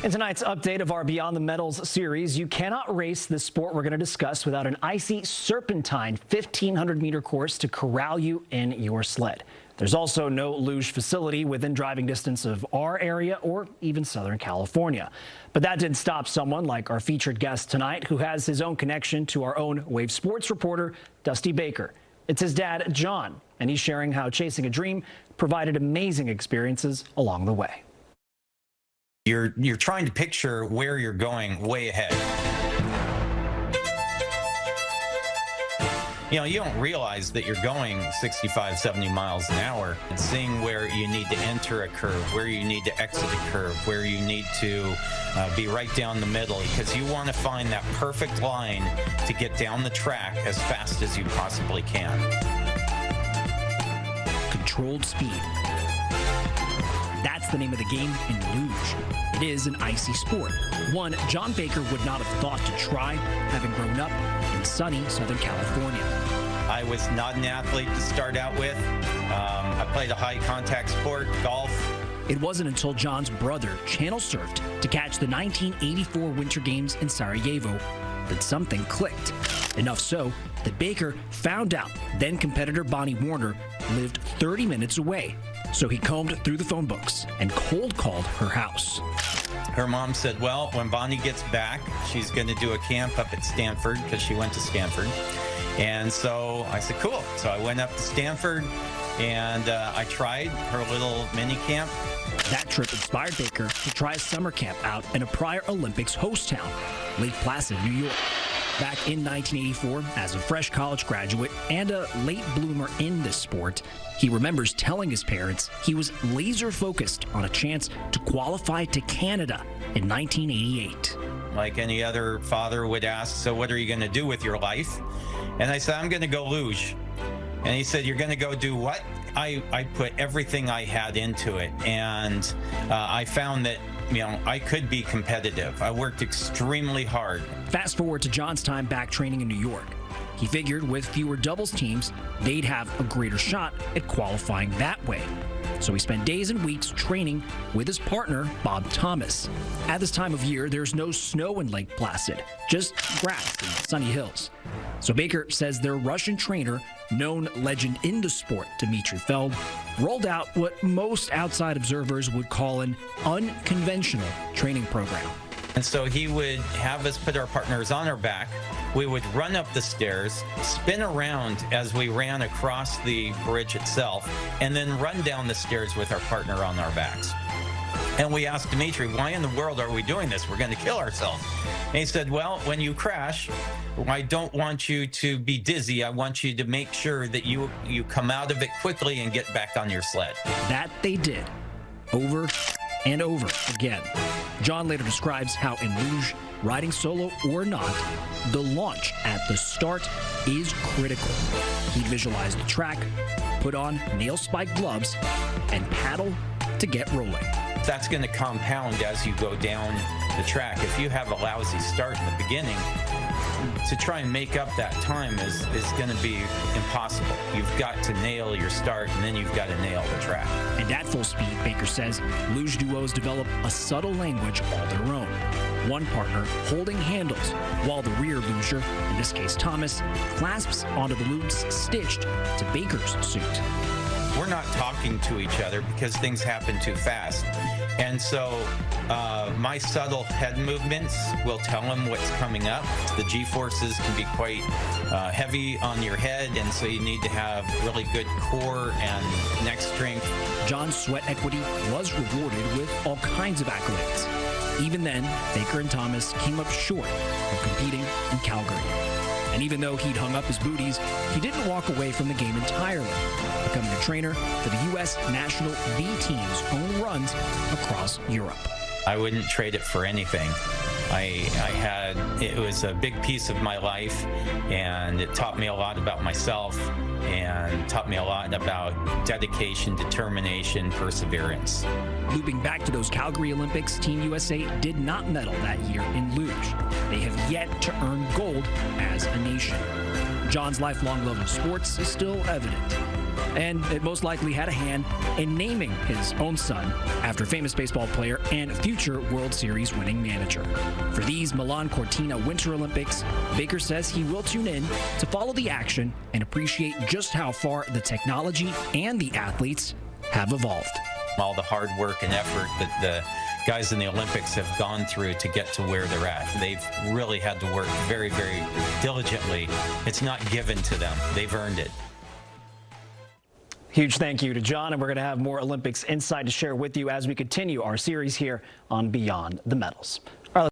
In tonight's update of our Beyond the Medals series, you cannot race the sport we're going to discuss without an icy serpentine 1,500-meter course to corral you in your sled. There's also no luge facility within driving distance of our area or even Southern California. But that didn't stop someone like our featured guest tonight, who has his own connection to our own Wave Sports reporter, Dusty Baker. It's his dad, Jon, and he's sharing how chasing a dream provided amazing experiences along the way. You're trying to picture where you're going way ahead. You know, you don't realize that you're going 65, 70 miles an hour, and seeing where you need to enter a curve, where you need to exit a curve, where you need to be right down the middle, because you want to find that perfect line to get down the track as fast as you possibly can. Controlled speed. That's the name of the game in luge. It is an icy sport, one Jon Baker would not have thought to try, having grown up in sunny Southern California. I was not an athlete to start out with. I played a high-contact sport, golf. It wasn't until Jon's brother channel surfed to catch the 1984 Winter Games in Sarajevo that something clicked. Enough so that Baker found out then competitor Bonnie Warner lived 30 minutes away. So he combed through the phone books and cold called her house. Her mom said, well, when Bonnie gets back, she's going to do a camp up at Stanford, because she went to Stanford. And so I said, cool. So I went up to Stanford and I tried her little mini camp. That trip inspired Baker to try a summer camp out in a prior Olympics host town, Lake Placid, New York. Back in 1984, as a fresh college graduate and a late bloomer in this sport, he remembers telling his parents he was laser focused on a chance to qualify to Canada in 1988. Like any other father would ask, so what are you going to do with your life? And I said, I'm going to go luge. And he said, you're going to go do what? I put everything I had into it, and I found that, you know, I could be competitive. I worked extremely hard. Fast forward to Jon's time back training in New York. He figured with fewer doubles teams, they'd have a greater shot at qualifying that way. So he spent days and weeks training with his partner, Bob Thomas. At this time of year, there's no snow in Lake Placid, just grass and sunny hills. So Baker says their Russian trainer, known legend in the sport, Dmitry Feld, rolled out what most outside observers would call an unconventional training program. And so he would have us put our partners on our back. We would run up the stairs, spin around as we ran across the bridge itself, and then run down the stairs with our partner on our backs. And we asked Dmitry, why in the world are we doing this? We're going to kill ourselves. And he said, well, when you crash, I don't want you to be dizzy. I want you to make sure that you come out of it quickly and get back on your sled. That they did, over and over again. Jon later describes how in luge, riding solo or not, the launch at the start is critical. He'd visualize the track, put on nail-spiked gloves, and paddle to get rolling. That's going to compound as you go down the track. If you have a lousy start in the beginning, to try and make up that time is going to be impossible. You've got to nail your start, and then you've got to nail the track. And at full speed, Baker says, luge duos develop a subtle language all their own. One partner holding handles, while the rear luger, in this case Thomas, clasps onto the loops stitched to Baker's suit. We're not talking to each other because things happen too fast. And so my subtle head movements will tell him what's coming up. The G-forces can be quite heavy on your head, and so you need to have really good core and neck strength. Jon's sweat equity was rewarded with all kinds of accolades. Even then, Baker and Thomas came up short of competing in Calgary. And even though he'd hung up his booties, he didn't walk away from the game entirely, becoming a trainer for the U.S. national B team's own runs across Europe. I wouldn't trade it for anything. It was a big piece of my life, and it taught me a lot about myself and taught me a lot about dedication, determination, perseverance. Looping back to those Calgary Olympics, Team USA did not medal that year in luge. They have yet to earn gold as a nation. Jon's lifelong love of sports is still evident. and it most likely had a hand in naming his own son after famous baseball player and future World Series winning manager. For these Milan Cortina Winter Olympics, Baker says he will tune in to follow the action and appreciate just how far the technology and the athletes have evolved. All the hard work and effort that the guys in the Olympics have gone through to get to where they're at. They've really had to work very, very diligently. It's not given to them. They've earned it. Huge thank you to Jon, and we're going to have more Olympics insight to share with you as we continue our series here on Beyond the Medals.